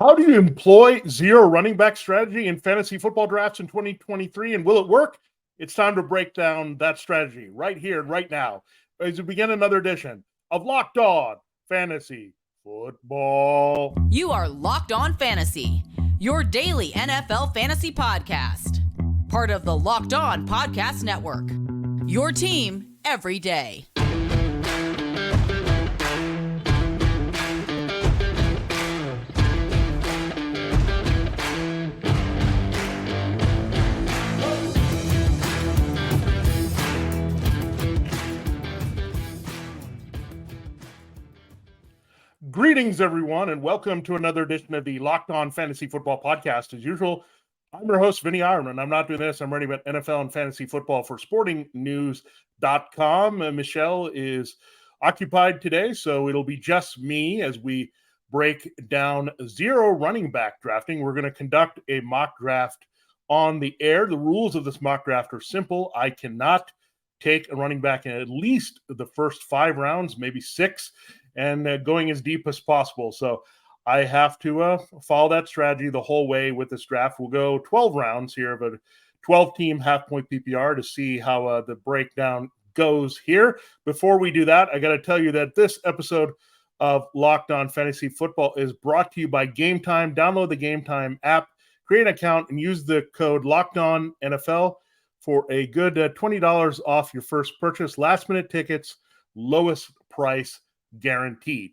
How do you employ zero running back strategy in fantasy football drafts in 2023, and will it work? It's time to break down that strategy right here and right now as we begin another edition of Locked On Fantasy Football. You are Locked On Fantasy, your daily NFL fantasy podcast. Part of the Locked On Podcast Network, your team every day. Greetings, everyone, and welcome to another edition of the Locked On Fantasy Football Podcast. As usual, I'm your host, Vinnie Iyer, and I'm not doing this. I'm writing about NFL and fantasy football for sportingnews.com. Michelle is occupied today, so it'll be just me as we break down zero running back drafting. We're going to conduct a mock draft on the air. The rules of this mock draft are simple. I cannot take a running back in at least the first 5 rounds, maybe 6, and going as deep as possible. So I have to follow that strategy the whole way with this draft. We'll go 12 rounds here of a 12-team half-point PPR to see how the breakdown goes here. Before we do that, I got to tell you that this episode of Locked On Fantasy Football is brought to you by Gametime. Download the Gametime app, create an account, and use the code LOCKEDONNFL for a good $20 off your first purchase. Last-minute tickets, lowest price guaranteed.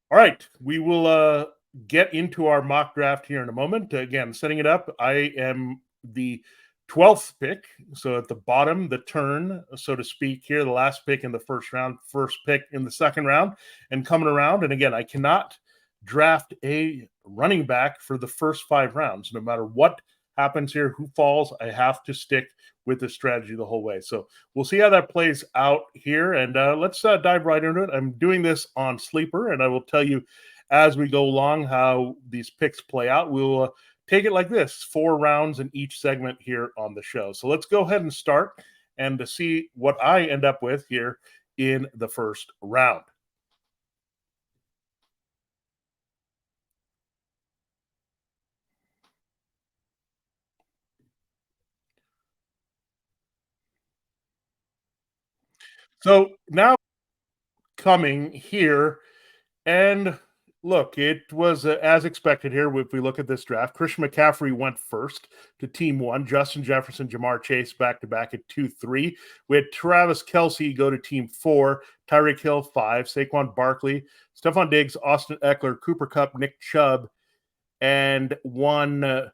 All right, we will get into our mock draft here in a moment. Again, setting it up, I am the 12th pick, so at the bottom, the turn, so to speak, here, the last pick in the first round, first pick in the second round, and coming around. And again, I cannot draft a running back for the first 5 rounds. No matter what happens here, who falls, I have to stick with the strategy the whole way. So we'll see how that plays out here, and let's dive right into it. I'm doing this on Sleeper, and I will tell you as we go along how these picks play out. We'll take it like this, 4 rounds in each segment here on the show. So let's go ahead and start and to see what I end up with here in the first round. So now coming here, and look, it was as expected here. If we look at this draft, Christian McCaffrey went first to team 1. Justin Jefferson, Jamar Chase back-to-back at 2-3. We had Travis Kelce go to team 4. Tyreek Hill 5. Saquon Barkley, Stephon Diggs, Austin Eckler, Cooper Kupp, Nick Chubb, and 1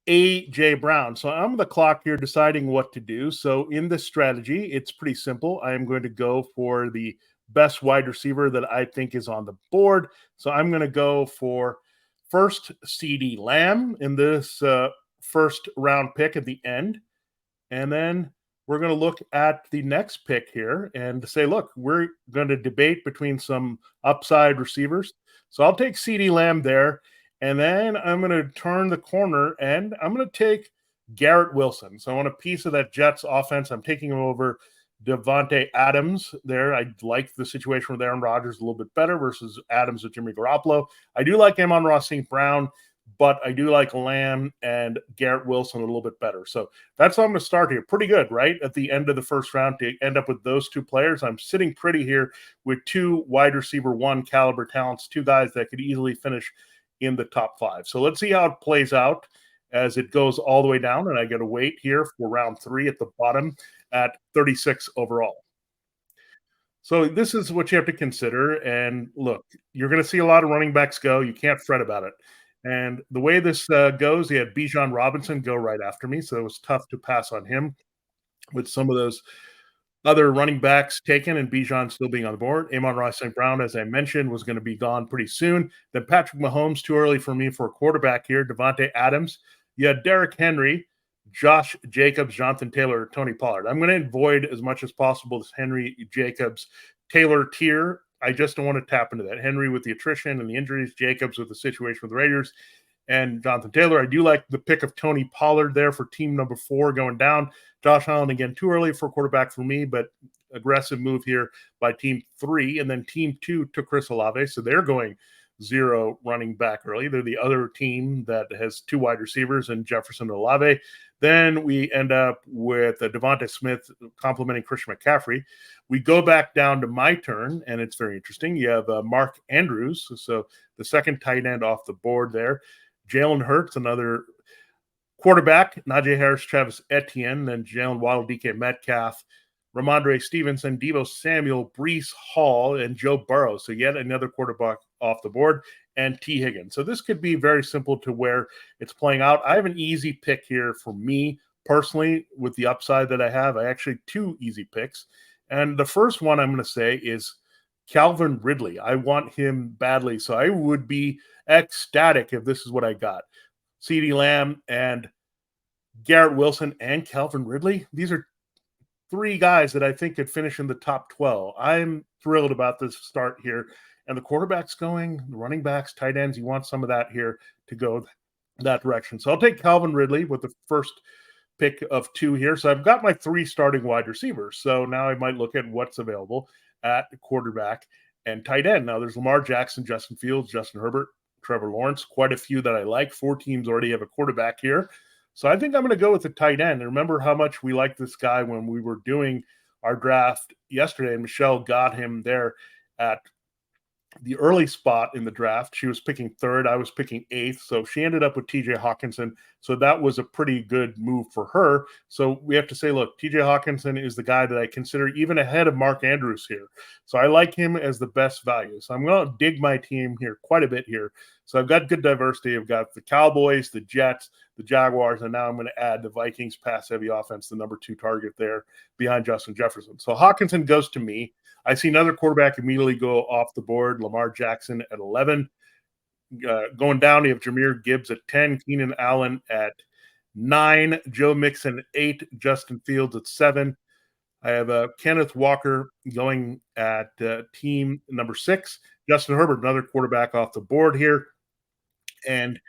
A.J. Brown. So I'm on the clock here deciding what to do. So in this strategy, it's pretty simple. I am going to go for the best wide receiver that I think is on the board. So I'm going to go for first CeeDee Lamb in this first round pick at the end. And then we're going to look at the next pick here and say, look, we're going to debate between some upside receivers. So I'll take CeeDee Lamb there. And then I'm going to turn the corner and I'm going to take Garrett Wilson. So I want a piece of that Jets offense. I'm taking him over Devontae Adams there. I like the situation with Aaron Rodgers a little bit better versus Adams with Jimmy Garoppolo. I do like Amon-Ra St. Brown, but I do like Lamb and Garrett Wilson a little bit better. So that's how I'm going to start here. Pretty good, right? At the end of the first round to end up with those 2 players. I'm sitting pretty here with 2 wide receiver 1 caliber talents, 2 guys that could easily finish in the top 5. So let's see how it plays out as it goes all the way down. And I got to wait here for round 3 at the bottom at 36 overall. So this is what you have to consider. And look, you're going to see a lot of running backs go. You can't fret about it. And the way this goes, you had Bijan Robinson go right after me. So it was tough to pass on him with some of those other running backs taken and Bijan still being on the board. Amon-Ra St. Brown, as I mentioned, was going to be gone pretty soon. Then Patrick Mahomes, too early for me for a quarterback here. Devontae Adams. You had Derrick Henry, Josh Jacobs, Jonathan Taylor, Tony Pollard. I'm going to avoid as much as possible this Henry, Jacobs, Taylor tier. I just don't want to tap into that. Henry with the attrition and the injuries, Jacobs with the situation with the Raiders, and Jonathan Taylor. I do like the pick of Tony Pollard there for team number 4 going down. Josh Allen, again, too early for a quarterback for me, but aggressive move here by team 3. And then team 2 took Chris Olave. So they're going zero running back early. They're the other team that has two wide receivers in Jefferson and Olave. Then we end up with Devonta Smith complimenting Christian McCaffrey. We go back down to my turn, and it's very interesting. You have Mark Andrews, so the second tight end off the board there. Jalen Hurts, another quarterback, Najee Harris, Travis Etienne, then Jalen Waddle, DK Metcalf, Ramondre Stevenson, Deebo Samuel, Breece Hall, and Joe Burrow. So yet another quarterback off the board, and T. Higgins. So this could be very simple to where it's playing out. I have an easy pick here for me personally with the upside that I have. I actually two easy picks. And the first one I'm going to say is Calvin Ridley. I want him badly. So I would be ecstatic if this is what I got. CeeDee Lamb and Garrett Wilson and Calvin Ridley. These are three guys that I think could finish in the top 12. I'm thrilled about this start here. And the quarterback's going, the running backs, tight ends, you want some of that here to go that direction. So I'll take Calvin Ridley with the first pick of two here. So I've got my three starting wide receivers. So now I might look at what's available at quarterback and tight end. Now there's Lamar Jackson, Justin Fields, Justin Herbert, Trevor Lawrence, quite a few that I like. Four teams already have a quarterback here. So I think I'm going to go with the tight end. And remember how much we liked this guy when we were doing our draft yesterday, and Michelle got him there at the early spot in the draft. She was picking third. I was picking eighth. So she ended up with TJ Hawkinson. So that was a pretty good move for her. So we have to say, look, TJ Hawkinson is the guy that I consider even ahead of Mark Andrews here. So I like him as the best value. So I'm going to dig my team here quite a bit here. So I've got good diversity. I've got the Cowboys, the Jets, the Jaguars, and now I'm going to add the Vikings pass-heavy offense, the number two target there behind Justin Jefferson. So Hawkinson goes to me. I see another quarterback immediately go off the board, Lamar Jackson at 11. Going down, you have Jahmyr Gibbs at 10, Keenan Allen at 9, Joe Mixon at 8, Justin Fields at 7. I have Kenneth Walker going at team number 6. Justin Herbert, another quarterback off the board here. And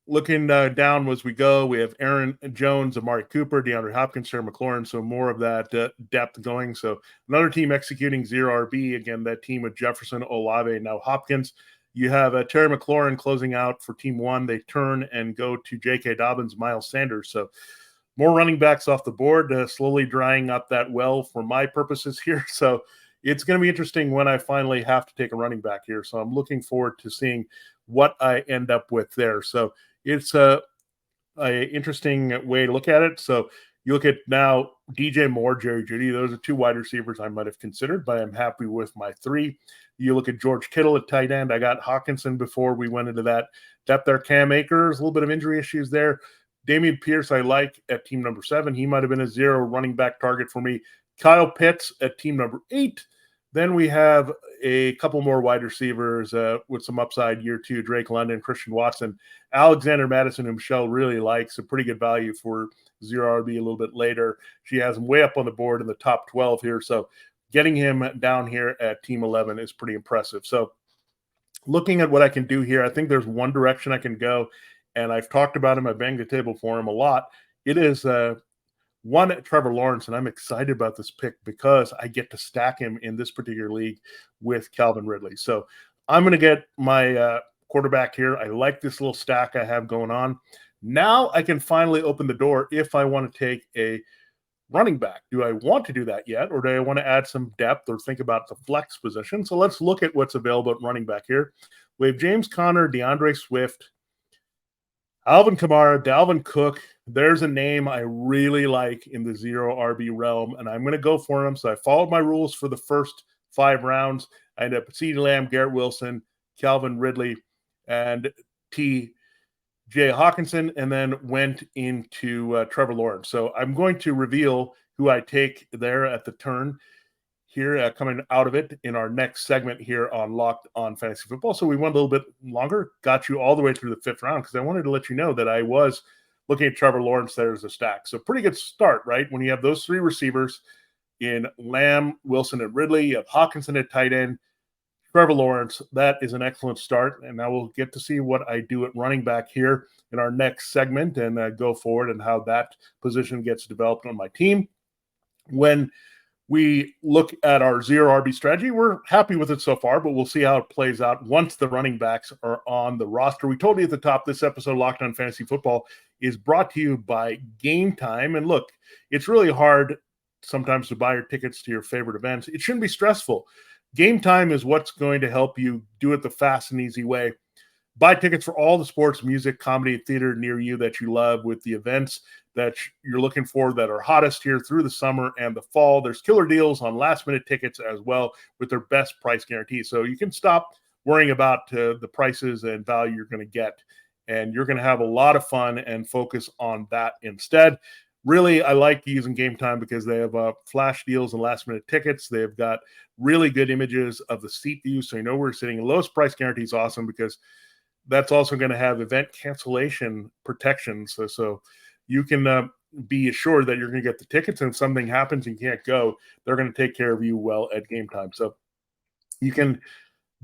looking down as we go, we have Aaron Jones, Amari Cooper, DeAndre Hopkins, Terry McLaurin, so more of that depth going. So another team executing zero RB. Again, that team with Jefferson, Olave, now Hopkins. You have Terry McLaurin closing out for team 1. They turn and go to J.K. Dobbins, Miles Sanders. So more running backs off the board, slowly drying up that well for my purposes here. So it's going to be interesting when I finally have to take a running back here. So I'm looking forward to seeing what I end up with there. So it's a interesting way to look at it. So you look at now DJ Moore, Jerry Jeudy. Those are two wide receivers I might have considered, but I'm happy with my 3. You look at George Kittle at tight end. I got Hawkinson before we went into that depth there. Cam Akers, a little bit of injury issues there. Dameon Pierce I like at team number 7. He might have been a zero running back target for me. Kyle Pitts at team number 8. Then we have a couple more wide receivers with some upside year 2, Drake London, Christian Watson, Alexander Madison, who Michelle really likes, a pretty good value for zero RB a little bit later. She has him way up on the board in the top 12 here. So getting him down here at team 11 is pretty impressive. So looking at what I can do here, I think there's one direction I can go, and I've talked about him. I banged the table for him a lot. It is one at Trevor Lawrence, and I'm excited about this pick because I get to stack him in this particular league with Calvin Ridley. So I'm going to get my quarterback here. I like this little stack I have going on. Now I can finally open the door if I want to take a running back. Do I want to do that yet, or do I want to add some depth or think about the flex position? So let's look at what's available at running back here. We have James Conner, DeAndre Swift, Alvin Kamara, Dalvin Cook. There's a name I really like in the zero RB realm, and I'm going to go for him. So I followed my rules for the first 5 rounds. I ended up with CeeDee Lamb, Garrett Wilson, Calvin Ridley, and T.J. Hawkinson, and then went into Trevor Lawrence. So I'm going to reveal who I take there at the turn here coming out of it in our next segment here on Locked On Fantasy Football. So we went a little bit longer, got you all the way through the 5th round because I wanted to let you know that I was looking at Trevor Lawrence there as a stack. So pretty good start, right? When you have those 3 receivers in Lamb, Wilson, and Ridley, you have Hawkinson at tight end, Trevor Lawrence. That is an excellent start. And now we'll get to see what I do at running back here in our next segment and go forward and how that position gets developed on my team. When we look at our zero RB strategy. We're happy with it so far, but we'll see how it plays out once the running backs are on the roster. We told you at the top, this episode of Locked On Fantasy Football is brought to you by Gametime. And look, it's really hard sometimes to buy your tickets to your favorite events. It shouldn't be stressful. Gametime is what's going to help you do it the fast and easy way. Buy tickets for all the sports, music, comedy, and theater near you that you love with the events that you're looking for that are hottest here through the summer and the fall. There's killer deals on last-minute tickets as well with their best price guarantee. So you can stop worrying about the prices and value you're going to get, and you're going to have a lot of fun and focus on that instead. Really, I like using Gametime because they have flash deals and last-minute tickets. They've got really good images of the seat view, so you know where you're sitting. Lowest price guarantee is awesome because that's also going to have event cancellation protections. So you can be assured that you're going to get the tickets, and if something happens and you can't go, they're going to take care of you well at Gametime. So you can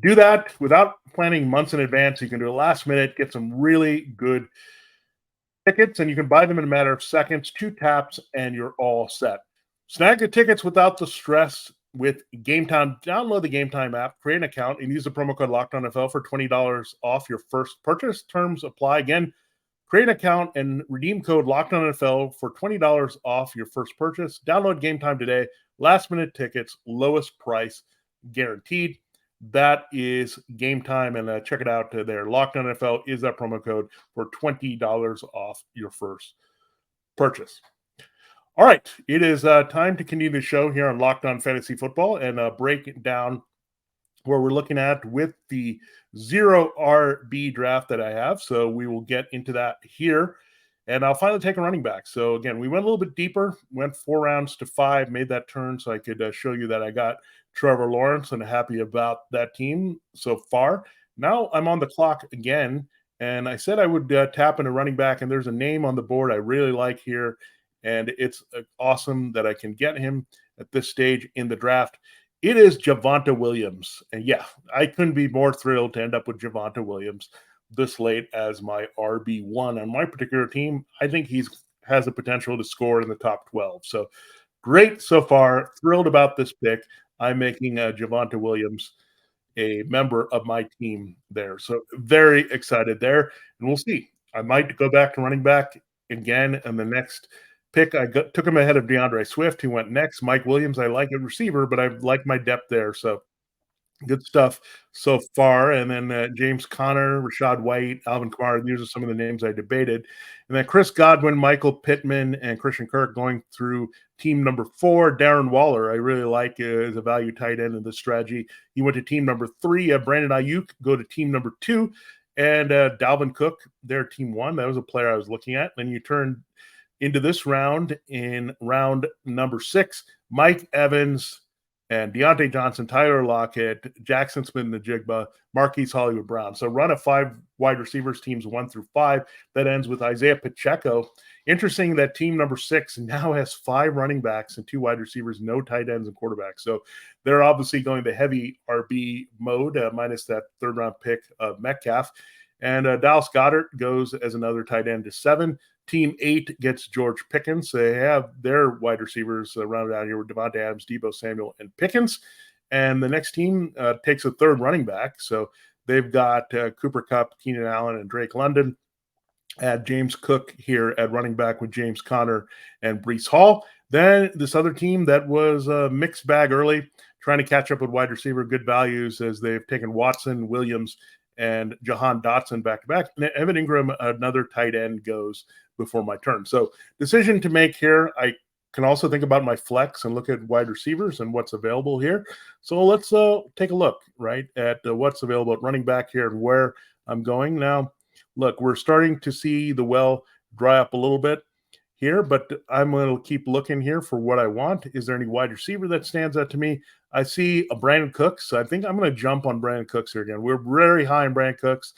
do that without planning months in advance. You can do it last minute, get some really good tickets, and you can buy them in a matter of seconds, 2 taps, and you're all set. Snag the tickets without the stress with Gametime. Download the Gametime app, create an account, and use the promo code LOCKEDONFL for $20 off your first purchase. Terms apply. Again, create an account and redeem code LOCKEDONFL for $20 off your first purchase. Download Gametime today. Last-minute tickets, lowest price guaranteed. That is Gametime, and check it out there. LOCKEDONFL is that promo code for $20 off your first purchase. All right, it is time to continue the show here on Locked On Fantasy Football and break it down where we're looking at with the zero RB draft that I have. So we will get into that here, and I'll finally take a running back. So again, we went a little bit deeper, went 4 rounds to 5, made that turn so I could show you that I got Trevor Lawrence and happy about that team so far. Now I'm on the clock again, and I said I would tap into running back, and there's a name on the board I really like here. And it's awesome that I can get him at this stage in the draft. It is Javonte Williams. And yeah, I couldn't be more thrilled to end up with Javonte Williams this late as my RB1 on my particular team. I think he has the potential to score in the top 12. So great so far. Thrilled about this pick. I'm making Javonte Williams a member of my team there. So very excited there. And we'll see. I might go back to running back again in the next pick. Took him ahead of DeAndre Swift, who went next. Mike Williams, I like a receiver, but I like my depth there. So good stuff so far. And then James Conner, Rashad White, Alvin Kamara. These are some of the names I debated. And then Chris Godwin, Michael Pittman, and Christian Kirk going through team number 4. Darren Waller, I really like as a value tight end in this strategy. He went to team number 3. Brandon Ayuk go to team number 2. And Dalvin Cook, their team 1. That was a player I was looking at. Then you turn into this round in round number 6, Mike Evans and Deontay Johnson, Tyler Lockett, Jackson Smith-Njigba, Marquise Hollywood Brown. So run of 5 wide receivers, teams 1 through 5. That ends with Isaiah Pacheco. Interesting that team number 6 now has 5 running backs and 2 wide receivers, no tight ends and quarterbacks. So they're obviously going the heavy RB mode, minus that 3rd-round pick of Metcalf. And Dallas Goedert goes as another tight end to 7. Team 8 gets George Pickens. They have their wide receivers rounded out here with Devontae Adams, Deebo Samuel, and Pickens. And the next team takes a 3rd running back. So they've got Cooper Kupp, Keenan Allen, and Drake London. Add James Cook here at running back with James Conner and Breece Hall. Then this other team that was a mixed bag early, trying to catch up with wide receiver, good values as they've taken Watson, Williams, and Jahan Dotson back-to-back. And Evan Ingram, another tight end, goes before my turn. So decision to make here. I can also think about my flex and look at wide receivers and what's available here. So let's take a look, right, at what's available at running back here and where I'm going. Now, look, we're starting to see the well dry up a little bit here, but I'm going to keep looking here for what I want. Is there any wide receiver that stands out to me? I see a Brandon Cooks. So I think I'm going to jump on Brandon Cooks here again. We're very high in Brandon Cooks.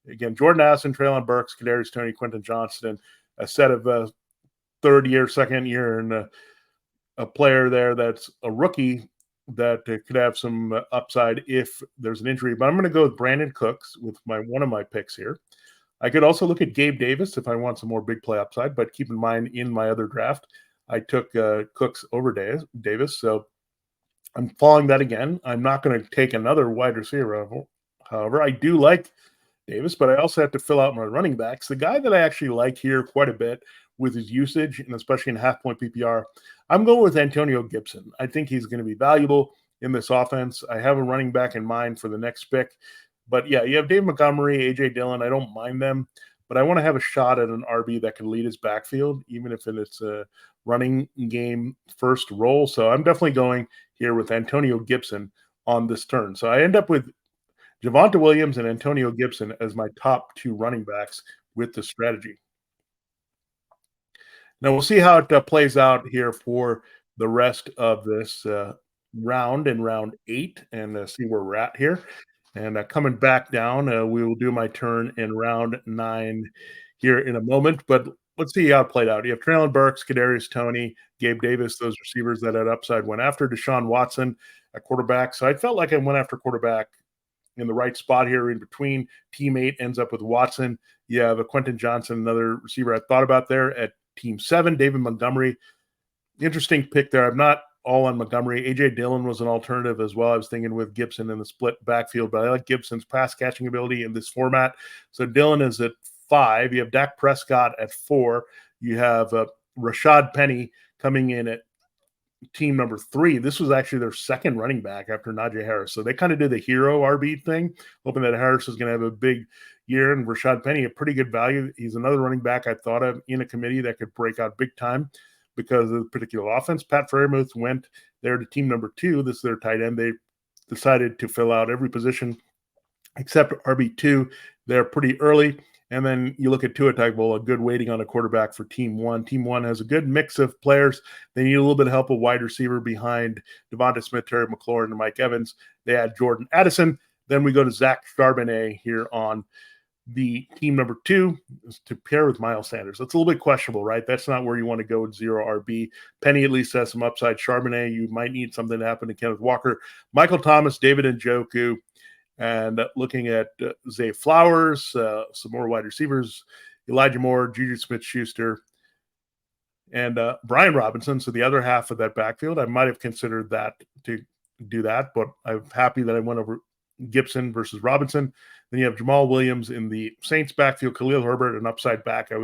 Again, Jordan Addison, Treylon Burks, Kadarius Toney, Quentin Johnston, a set of 3rd year, 2nd year, and a player there that's a rookie that could have some upside if there's an injury. But I'm going to go with Brandon Cooks with one of my picks here. I could also look at Gabe Davis if I want some more big play upside, but keep in mind in my other draft, I took Cooks over Davis. So I'm following that again. I'm not going to take another wide receiver. However, I do like Davis, but I also have to fill out my running backs. The guy that I actually like here quite a bit with his usage, and especially in half-point PPR, I'm going with Antonio Gibson. I think he's going to be valuable in this offense. I have a running back in mind for the next pick. But yeah, you have Dave Montgomery, A.J. Dillon. I don't mind them, but I want to have a shot at an RB that can lead his backfield, even if it's a running game first role. So I'm definitely going here with Antonio Gibson on this turn. So I end up with Javonte Williams and Antonio Gibson as my top 2 running backs with the strategy. Now we'll see how it plays out here for the rest of this round in round 8 and see where we're at here. And coming back down, we will do my turn in round 9 here in a moment. But let's see how it played out. You have Traylon Burks, Kadarius Toney, Gabe Davis, those receivers that had upside went after Deshaun Watson at quarterback. So I felt like I went after quarterback in the right spot here in between. Teammate ends up with Watson. You have a Quentin Johnson, another receiver I thought about there at team 7. David Montgomery, interesting pick there. I'm not all on Montgomery. A.J. Dillon was an alternative as well. I was thinking with Gibson in the split backfield, but I like Gibson's pass catching ability in this format. So Dillon is at 5. You have Dak Prescott at 4. You have Rashad Penny coming in at team number 3. This was actually their second running back after Najee Harris. So they kind of did the hero RB thing, hoping that Harris is going to have a big year. And Rashad Penny, a pretty good value. He's another running back I thought of in a committee that could break out big time because of the particular offense. Pat Freiermuth went there to team number 2. This is their tight end. They decided to fill out every position except RB2. They're pretty early. And then you look at Tua Tagovailoa, a good waiting on a quarterback for team 1. Team 1 has a good mix of players. They need a little bit of help with wide receiver behind Devonta Smith, Terry McLaurin, and Mike Evans. They had Jordan Addison. Then we go to Zach Charbonnet here on the team number 2 to pair with Miles Sanders. That's a little bit questionable, right? That's not where you want to go with 0 RB. Penny at least has some upside. Charbonnet, you might need something to happen to Kenneth Walker. Michael Thomas, David Njoku, and looking at Zay Flowers, some more wide receivers, Elijah Moore, Juju Smith-Schuster, and Brian Robinson. So the other half of that backfield, I might have considered that to do that, but I'm happy that I went over Gibson versus Robinson. Then you have Jamal Williams in the Saints backfield, Khalil Herbert, an upside back. I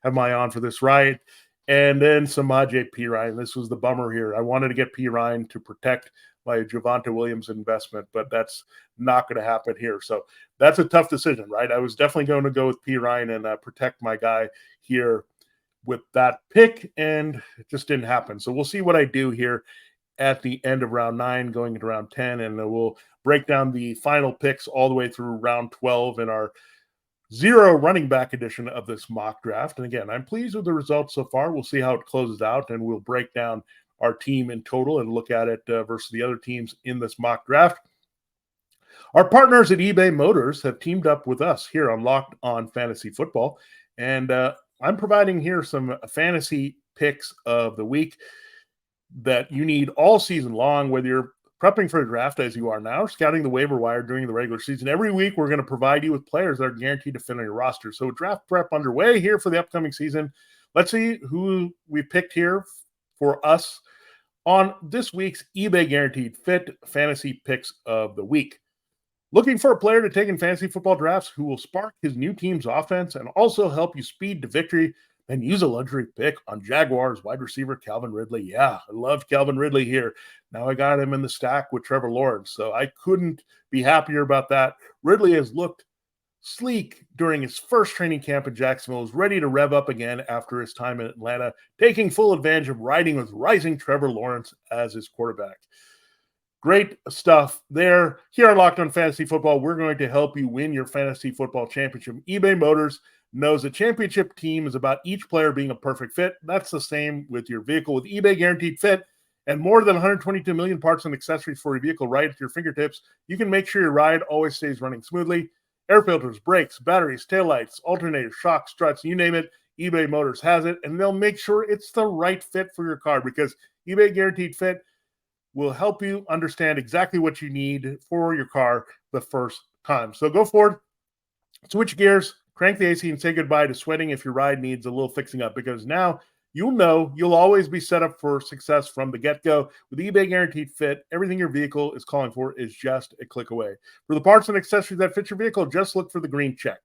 have my eye on for this ride. And then Samaje Perine. This was the bummer here. I wanted to get Perine to protect my Javonte Williams investment, but that's not going to happen here. So that's a tough decision, right? I was definitely going to go with Perine and protect my guy here with that pick, and it just didn't happen. So we'll see what I do here at the end of round 9, going into round 10, and we'll break down the final picks all the way through round 12 in our 0 running back edition of this mock draft. And again, I'm pleased with the results so far. We'll see how it closes out, and we'll break down our team in total and look at it versus the other teams in this mock draft. Our partners at eBay Motors have teamed up with us here on Locked On Fantasy Football, and I'm providing here some fantasy picks of the week that you need all season long, whether you're prepping for the draft as you are now, or scouting the waiver wire during the regular season. Every week, we're going to provide you with players that are guaranteed to fit on your roster. So draft prep underway here for the upcoming season. Let's see who we picked here for us on this week's eBay Guaranteed Fit Fantasy Picks of the Week. Looking for a player to take in fantasy football drafts who will spark his new team's offense and also help you speed to victory? Then use a luxury pick on Jaguars wide receiver Calvin Ridley. Yeah, I loved Calvin Ridley here. Now I got him in the stack with Trevor Lawrence, so I couldn't be happier about that. Ridley has looked sleek during his first training camp in Jacksonville, is ready to rev up again after his time in Atlanta, taking full advantage of riding with rising Trevor Lawrence as his quarterback. Great stuff there. Here on Locked On Fantasy Football, we're going to help you win your fantasy football championship. eBay Motors knows a championship team is about each player being a perfect fit. That's the same with your vehicle. With eBay Guaranteed Fit and more than 122 million parts and accessories for your vehicle right at your fingertips, you can make sure your ride always stays running smoothly. Air filters, brakes, batteries, taillights, alternators, shocks, struts, you name it, eBay Motors has it, and they'll make sure it's the right fit for your car because eBay Guaranteed Fit will help you understand exactly what you need for your car the first time. So go forward, switch gears, crank the AC, and say goodbye to sweating if your ride needs a little fixing up, because now you'll know you'll always be set up for success from the get-go. With eBay Guaranteed Fit, everything your vehicle is calling for is just a click away. For the parts and accessories that fit your vehicle, just look for the green check.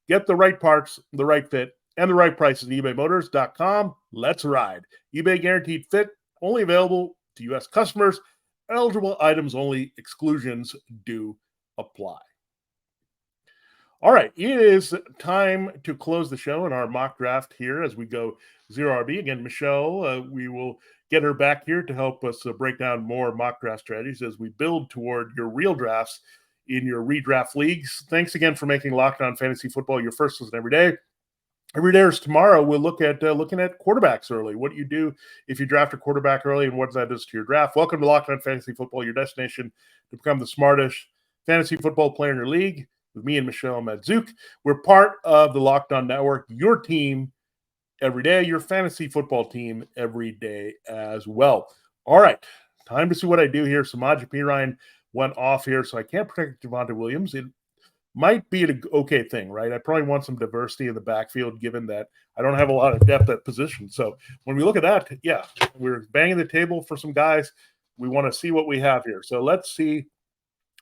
Get the right parts, the right fit, and the right prices at ebaymotors.com. Let's ride. eBay Guaranteed Fit, only available to U.S. customers. Eligible items only. Exclusions do apply. All right, it is time to close the show in our mock draft here as we go 0RB. Again, Michelle, we will get her back here to help us break down more mock draft strategies as we build toward your real drafts in your redraft leagues. Thanks again for making Locked On Fantasy Football your first listen every day. Every day is tomorrow. We'll look at looking at quarterbacks early. What do you do if you draft a quarterback early, and what that does to your draft? Welcome to Locked On Fantasy Football, your destination to become the smartest fantasy football player in your league. With me and Michelle Madzuk. We're part of the Locked On Network, your team every day, your fantasy football team every day as well. All right, time to see what I do here. Samaje Perine went off here, so I can't protect Javonte Williams. It might be an okay thing, right? I probably want some diversity in the backfield, given that I don't have a lot of depth at position. So when we look at that, yeah, we're banging the table for some guys. We want to see what we have here. So let's see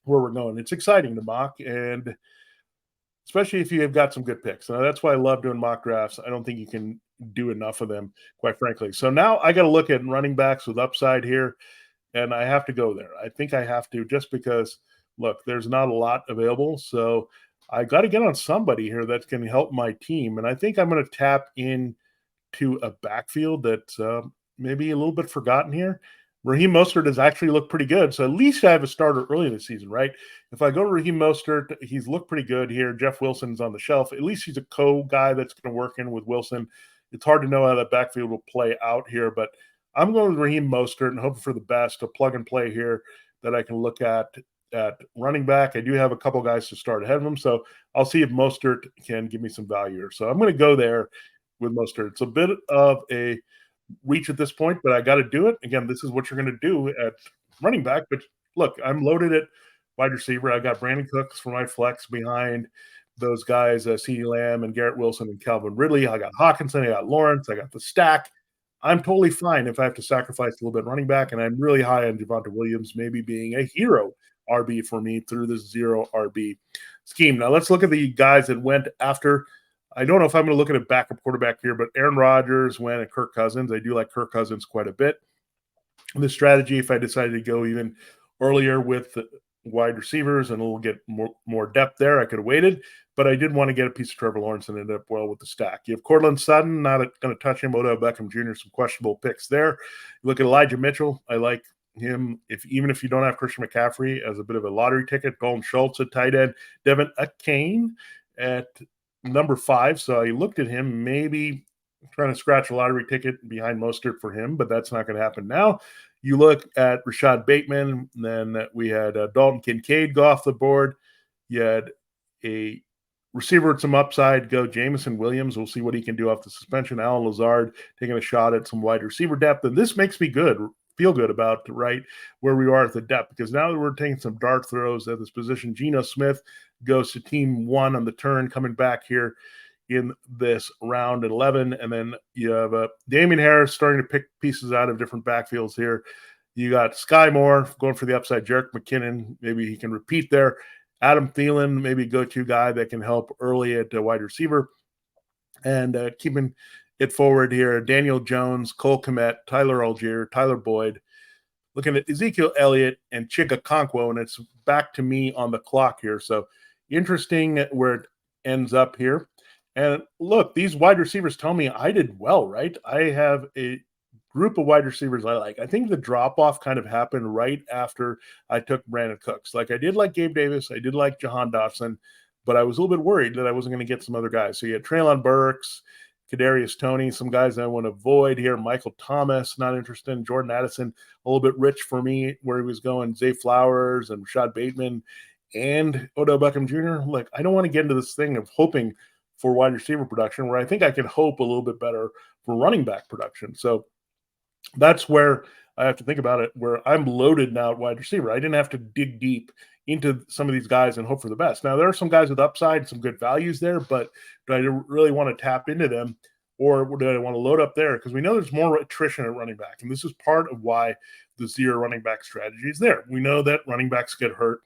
where we're going. It's exciting to mock, and especially if you have got some good picks. Now, that's why I love doing mock drafts. I don't think you can do enough of them, quite frankly. So now I got to look at running backs with upside here, and I have to go there. I think I have to, just because, look, there's not a lot available. So I got to get on somebody here that can help my team. And I think I'm going to tap into a backfield that's maybe a little bit forgotten here. Raheem Mostert has actually looked pretty good. So at least I have a starter early in the season, right? If I go to Raheem Mostert, he's looked pretty good here. Jeff Wilson's on the shelf. At least he's a co-guy that's going to work in with Wilson. It's hard to know how that backfield will play out here, but I'm going with Raheem Mostert and hoping for the best, a plug and play here that I can look at running back. I do have a couple guys to start ahead of him, so I'll see if Mostert can give me some value here. So I'm going to go there with Mostert. It's a bit of a reach at this point, but I got to do it. Again, this is what you're going to do at running back. But look, I'm loaded at wide receiver. I got Brandon Cooks for my flex behind those guys, CeeDee Lamb and Garrett Wilson and Calvin Ridley. I got Hawkinson. I got Lawrence. I got the stack. I'm totally fine if I have to sacrifice a little bit running back, and I'm really high on Javonte Williams maybe being a hero RB for me through this 0 RB scheme. Now let's look at the guys that went after. I don't know if I'm going to look at a backup quarterback here, but Aaron Rodgers went at Kirk Cousins. I do like Kirk Cousins quite a bit. The strategy, if I decided to go even earlier with wide receivers and we'll get more depth there, I could have waited, but I did want to get a piece of Trevor Lawrence and ended up well with the stack. You have Cortland Sutton, not going to touch him. Odell Beckham Jr., some questionable picks there. You look at Elijah Mitchell. I like him even if you don't have Christian McCaffrey as a bit of a lottery ticket. Dalton Schultz at tight end. Devin Achane at number 5. So I looked at him, maybe trying to scratch a lottery ticket behind Mostert for him, but that's not going to happen now. You look at Rashad Bateman, then we had Dalton Kincaid go off the board. You had a receiver with some upside go Jameson Williams. We'll see what he can do off the suspension. Alan Lazard taking a shot at some wide receiver depth. And this makes me feel good about right where we are at the depth, because now that we're taking some dart throws at this position, Geno Smith goes to team 1 on the turn, coming back here in this round 11. And then you have Damian Harris starting to pick pieces out of different backfields here. You got Sky Moore going for the upside. Jerick McKinnon, maybe he can repeat there. Adam Thielen, maybe go-to guy that can help early at wide receiver. And keeping it forward here, Daniel Jones, Cole Kmet, Tyler Algier, Tyler Boyd. Looking at Ezekiel Elliott and Chig Okonkwo, and it's back to me on the clock here. So interesting where it ends up here. And look, these wide receivers tell me I did well, right? I have a group of wide receivers I like. I think the drop-off kind of happened right after I took Brandon Cooks. Like, I did like Gabe Davis. I did like Jahan Dotson, but I was a little bit worried that I wasn't going to get some other guys. So you had Treylon Burks, Kadarius Toney, some guys I want to avoid here. Michael Thomas, not interested in. Jordan Addison, a little bit rich for me where he was going. Zay Flowers and Rashad Bateman and Odell Beckham Jr. Like, I don't want to get into this thing of hoping for wide receiver production where I think I can hope a little bit better for running back production. So that's where I have to think about it, where I'm loaded now at wide receiver. I didn't have to dig deep into some of these guys and hope for the best. Now, there are some guys with upside, some good values there, but do I really want to tap into them? or do I want to load up there? Because we know there's more attrition at running back. And this is part of why the zero running back strategy is there. We know that running backs get hurt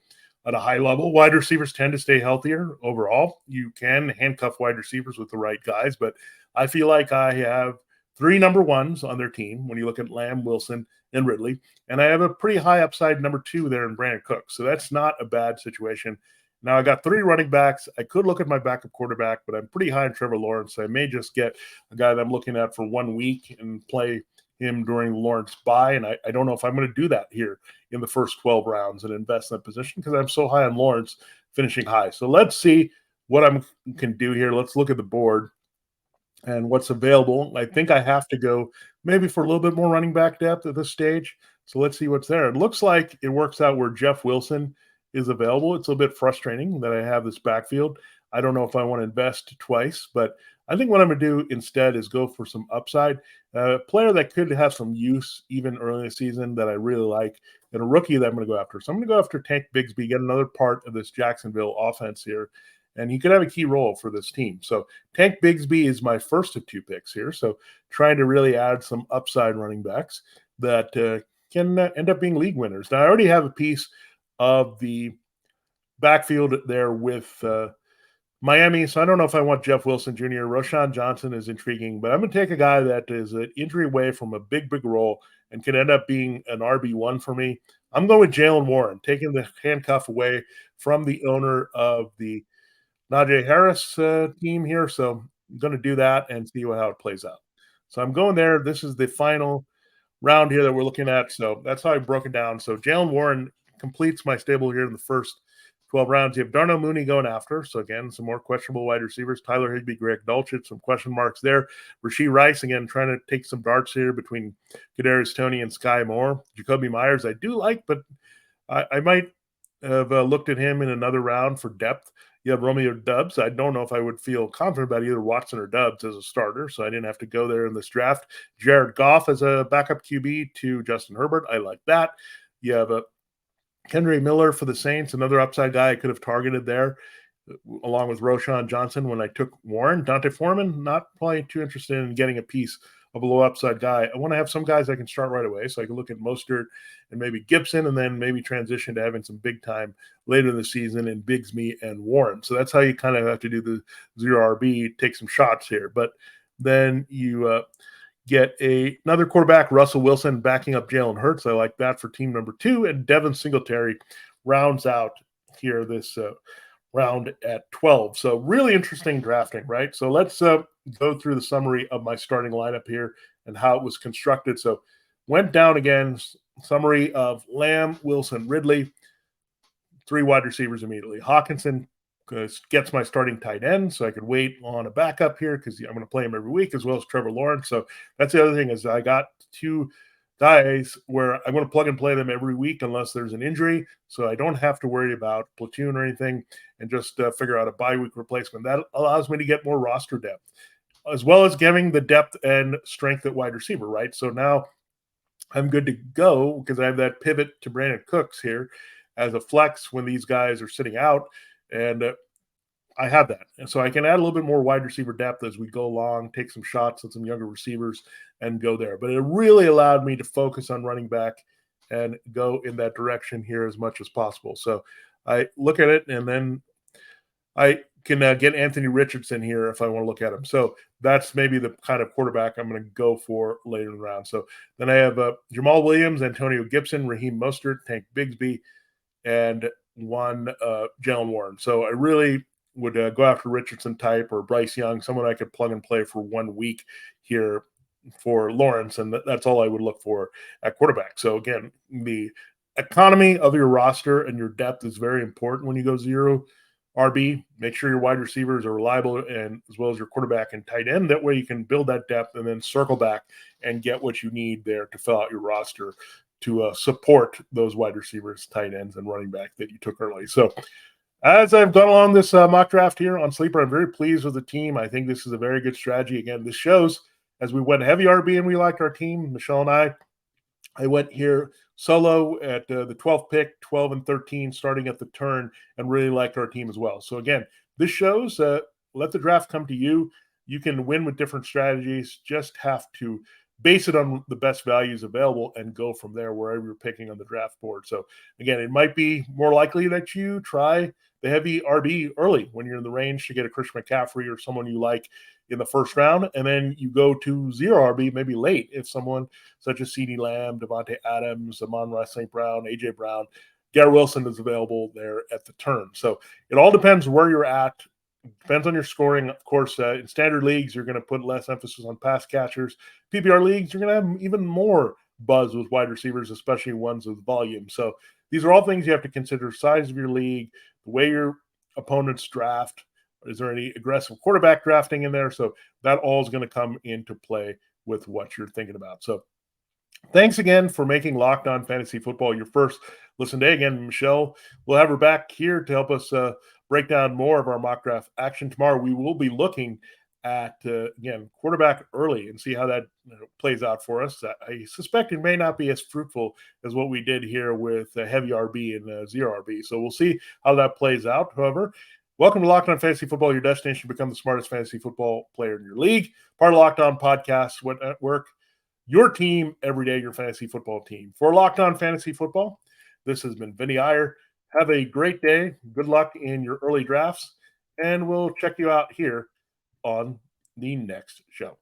at a high level. Wide receivers tend to stay healthier overall. You can handcuff wide receivers with the right guys, but I feel like I have 3 number ones on their team when you look at Lamb, Wilson, and Ridley. And I have a pretty high upside number 2 there in Brandon Cooks. So that's not a bad situation. Now I got 3 running backs. I could look at my backup quarterback, but I'm pretty high on Trevor Lawrence. So I may just get a guy that I'm looking at for 1 week and play him during the Lawrence bye. And I don't know if I'm going to do that here in the first 12 rounds and invest in that position because I'm so high on Lawrence finishing high. So let's see what I can do here. Let's look at the board and what's available. I think I have to go maybe for a little bit more running back depth at this stage. So let's see what's there. It looks like it works out where Jeff Wilson is available. It's a bit frustrating that I have this backfield. I don't know if I want to invest twice, but I think what I'm going to do instead is go for some upside. A player that could have some use even early in the season that I really like, and a rookie that I'm going to go after. So I'm going to go after Tank Bigsby, get another part of this Jacksonville offense here, and he could have a key role for this team. So Tank Bigsby is my first of 2 picks here. So trying to really add some upside running backs that can end up being league winners. Now, I already have a piece of the backfield there with Miami, so I don't know if I want Jeff Wilson Jr. Roshan Johnson is intriguing, but I'm going to take a guy that is an injury away from a big role and can end up being an RB1 for me. I'm going with Jalen Warren, taking the handcuff away from the owner of the Najee Harris team here. So I'm going to do that and see how it plays out. So I'm going there. This is the final round here that we're looking at. So that's how I broke it down. So Jalen Warren completes my stable here in the first 12 rounds. You have Darnell Mooney going after. So again, some more questionable wide receivers. Tyler Higbee, Greg Dulcich, some question marks there. Rashee Rice, again, trying to take some darts here between Kadarius Toney and Sky Moore. Jacoby Myers, I do like, but I might have looked at him in another round for depth. You have Romeo Doubs. I don't know if I would feel confident about either Watson or Doubs as a starter, so I didn't have to go there in this draft. Jared Goff as a backup QB to Justin Herbert. I like that. You have a Kendra Miller for the Saints, another upside guy I could have targeted there, along with Roshan Johnson when I took Warren. Dante Foreman, not probably too interested in getting a piece of a low upside guy. I want to have some guys I can start right away, so I can look at Mostert and maybe Gibson, and then maybe transition to having some big time later in the season in Bigsby and Warren. So that's how you kind of have to do the zero RB, take some shots here. But then you get another quarterback, Russell Wilson, backing up Jalen Hurts. I like that for team number 2. And Devin Singletary rounds out here this round at 12. So really interesting drafting, right? So let's go through the summary of my starting lineup here and how it was constructed. So went down again, summary of Lamb, Wilson, Ridley, 3 wide receivers immediately. Hawkinson gets my starting tight end, so I could wait on a backup here because I'm going to play him every week, as well as Trevor Lawrence. So that's the other thing is I got 2 guys where I'm going to plug and play them every week unless there's an injury, so I don't have to worry about platoon or anything and just figure out a bye week replacement. That allows me to get more roster depth, as well as giving the depth and strength at wide receiver, right? So now I'm good to go because I have that pivot to Brandon Cooks here as a flex when these guys are sitting out. And I have that. And so I can add a little bit more wide receiver depth as we go along, take some shots at some younger receivers and go there. But it really allowed me to focus on running back and go in that direction here as much as possible. So I look at it, and then I can get Anthony Richardson here if I want to look at him. So that's maybe the kind of quarterback I'm going to go for later in the round. So then I have Jamal Williams, Antonio Gibson, Raheem Mostert, Tank Bigsby, and one Jalen Warren. So I really would go after Richardson type or Bryce Young, someone I could plug and play for 1 week here for Lawrence, and that's all I would look for at quarterback. So again, the economy of your roster and your depth is very important when you go zero RB. Make sure your wide receivers are reliable, and as well as your quarterback and tight end. That way you can build that depth and then circle back and get what you need there to fill out your roster to support those wide receivers, tight ends, and running back that you took early. So as I've gone along this mock draft here on Sleeper, I'm very pleased with the team. I think this is a very good strategy. Again, this shows as we went heavy RB and we liked our team, Michelle and I went here solo at the 12th pick, 12 and 13, starting at the turn, and really liked our team as well. So again, this shows let the draft come to you. you can win with different strategies. Just have to base it on the best values available and go from there wherever you're picking on the draft board. So again, it might be more likely that you try the heavy RB early when you're in the range to get a Christian McCaffrey or someone you like in the first round, and then you go to zero RB maybe late if someone such as CeeDee Lamb, Devontae Adams, Amon-Ra St. Brown, AJ Brown, Garrett Wilson is available there at the turn. So it all depends where you're at. Depends on your scoring. Of course, in standard leagues, you're going to put less emphasis on pass catchers. PPR leagues, you're going to have even more buzz with wide receivers, especially ones with volume. So these are all things you have to consider: size of your league, the way your opponents draft. Is there any aggressive quarterback drafting in there? So that all is going to come into play with what you're thinking about. So thanks again for making Locked On Fantasy Football your first listen day. Again, Michelle, we'll have her back here to help us break down more of our mock draft action tomorrow. We will be looking at, again, quarterback early and see how that plays out for us. I suspect it may not be as fruitful as what we did here with heavy RB and zero RB. So we'll see how that plays out. However, welcome to Locked On Fantasy Football, your destination to become the smartest fantasy football player in your league. Part of Locked On Podcast Network. Your team every day, your fantasy football team. For Locked On Fantasy Football, this has been Vinnie Iyer. Have a great day. Good luck in your early drafts, and we'll check you out here on the next show.